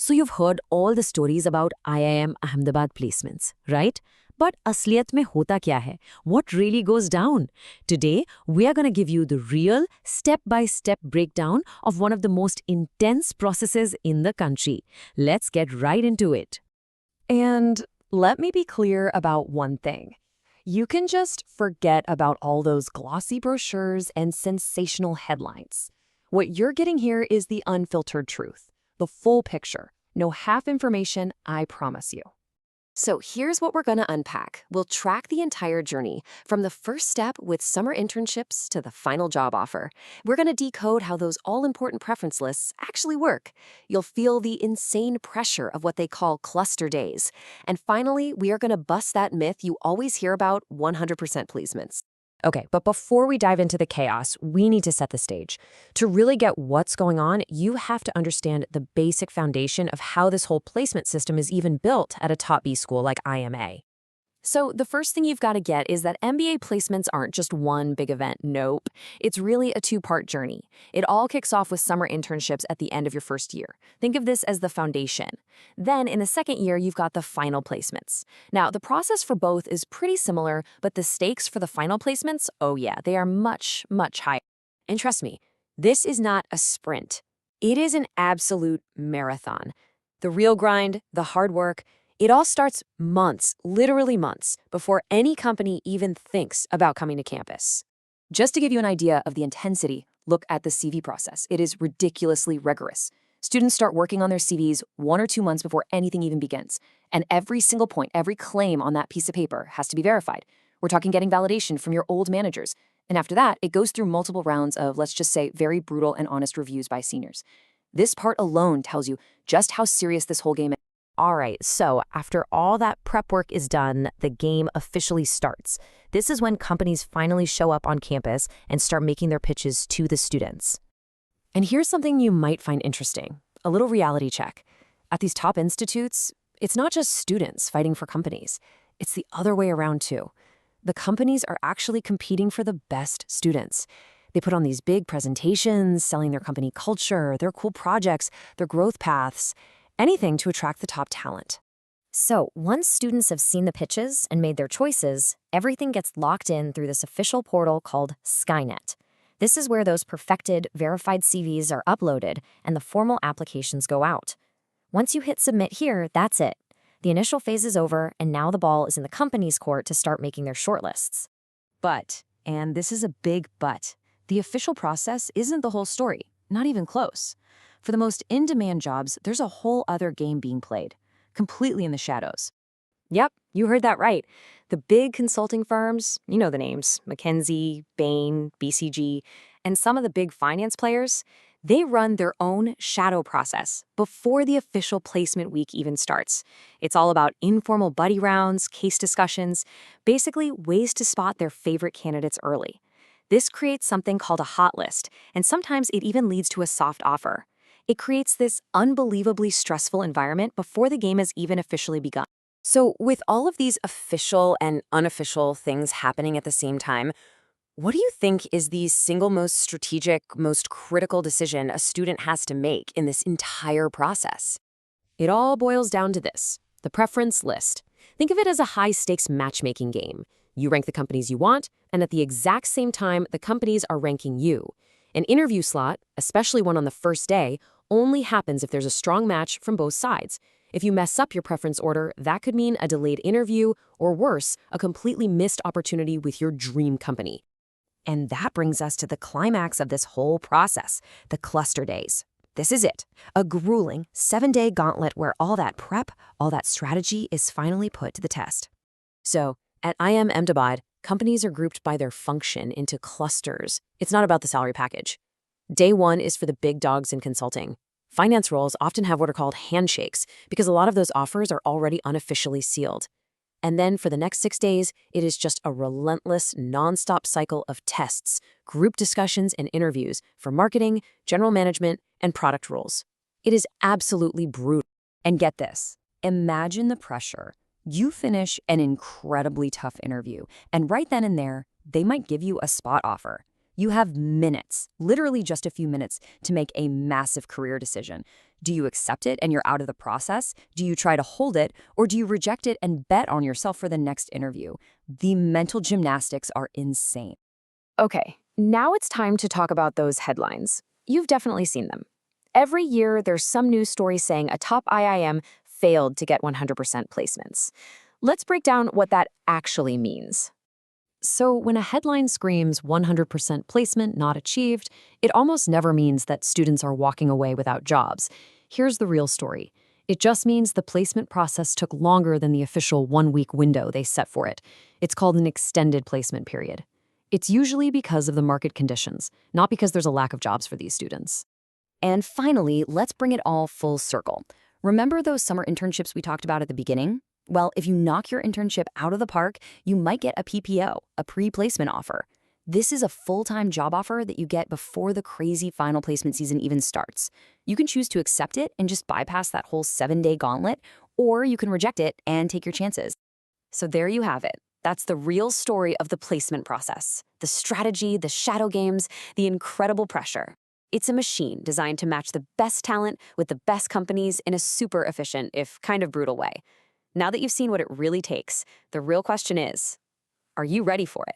So you've heard all the stories about IIM Ahmedabad placements, right? But asliat mein hota kya hai? What really goes down? Today, we are going to give you the real step-by-step breakdown of one of the most intense processes in the country. Let's get right into it. And let me be clear about one thing. You can just forget about all those glossy brochures and sensational headlines. What you're getting here is the unfiltered truth, the full picture. No half information, I promise you. So here's what we're going to unpack. We'll track the entire journey, from the first step with summer internships to the final job offer. We're going to decode how those all-important preference lists actually work. You'll feel the insane pressure of what they call cluster days. And finally, we are going to bust that myth you always hear about 100% placements. Okay, but before we dive into the chaos, we need to set the stage. To really get what's going on, you have to understand the basic foundation of how this whole placement system is even built at a top B school like IMA. So the first thing you've got to get is that MBA placements aren't just one big event. Nope. It's really a two-part journey. It all kicks off with summer internships at the end of your first year. Think of this as the foundation. Then in the second year, you've got the final placements. Now, the process for both is pretty similar, but the stakes for the final placements, oh yeah, they are much, much higher. And trust me, this is not a sprint. It is an absolute marathon. The real grind, the hard work, it all starts months, literally months, before any company even thinks about coming to campus. Just to give you an idea of the intensity, look at the CV process. It is ridiculously rigorous. Students start working on their CVs 1 or 2 months before anything even begins. And every single point, every claim on that piece of paper has to be verified. We're talking getting validation from your old managers. And after that, it goes through multiple rounds of, let's just say, very brutal and honest reviews by seniors. This part alone tells you just how serious this whole game is. All right, so after all that prep work is done, the game officially starts. This is when companies finally show up on campus and start making their pitches to the students. And here's something you might find interesting, a little reality check. At these top institutes, it's not just students fighting for companies. It's the other way around too. The companies are actually competing for the best students. They put on these big presentations, selling their company culture, their cool projects, their growth paths, anything to attract the top talent. So once students have seen the pitches and made their choices, everything gets locked in through this official portal called SKYNET. This is where those perfected, verified CVs are uploaded and the formal applications go out. Once you hit submit here, that's it. The initial phase is over, and now the ball is in the company's court to start making their shortlists. But, and this is a big but, the official process isn't the whole story, not even close. For the most in-demand jobs, there's a whole other game being played, completely in the shadows. Yep, you heard that right. The big consulting firms, you know the names, McKinsey, Bain, BCG, and some of the big finance players, they run their own shadow process before the official placement week even starts. It's all about informal buddy rounds, case discussions, basically ways to spot their favorite candidates early. This creates something called a hot list, and sometimes it even leads to a soft offer. It creates this unbelievably stressful environment before the game has even officially begun. So with all of these official and unofficial things happening at the same time, what do you think is the single most strategic, most critical decision a student has to make in this entire process? It all boils down to this, the preference list. Think of it as a high-stakes matchmaking game. You rank the companies you want, and at the exact same time, the companies are ranking you. An interview slot, especially one on the first day, only happens if there's a strong match from both sides. If you mess up your preference order, that could mean a delayed interview, or worse, a completely missed opportunity with your dream company. And that brings us to the climax of this whole process, the cluster days. This is it, a grueling 7-day gauntlet where all that prep, all that strategy is finally put to the test. So, at IIM Ahmedabad, companies are grouped by their function into clusters. It's not about the salary package. Day 1 is for the big dogs in consulting. Finance roles often have what are called handshakes because a lot of those offers are already unofficially sealed. And then for the next 6 days, it is just a relentless, nonstop cycle of tests, group discussions, and interviews for marketing, general management, and product roles. It is absolutely brutal. And get this, imagine the pressure. You finish an incredibly tough interview, and right then and there, they might give you a spot offer. You have minutes, literally just a few minutes, to make a massive career decision. Do you accept it and you're out of the process? Do you try to hold it? Or do you reject it and bet on yourself for the next interview? The mental gymnastics are insane. Okay, now it's time to talk about those headlines. You've definitely seen them. Every year, there's some news story saying a top IIM failed to get 100% placements. Let's break down what that actually means. So when a headline screams 100% placement not achieved, it almost never means that students are walking away without jobs. Here's the real story. It just means the placement process took longer than the official 1-week window they set for it. It's called an extended placement period. It's usually because of the market conditions, not because there's a lack of jobs for these students. And finally, let's bring it all full circle. Remember those summer internships we talked about at the beginning? Well, if you knock your internship out of the park, you might get a PPO, a pre-placement offer. This is a full-time job offer that you get before the crazy final placement season even starts. You can choose to accept it and just bypass that whole 7-day gauntlet, or you can reject it and take your chances. So there you have it. That's the real story of the placement process. The strategy, the shadow games, the incredible pressure. It's a machine designed to match the best talent with the best companies in a super efficient, if kind of brutal way. Now that you've seen what it really takes, the real question is, are you ready for it?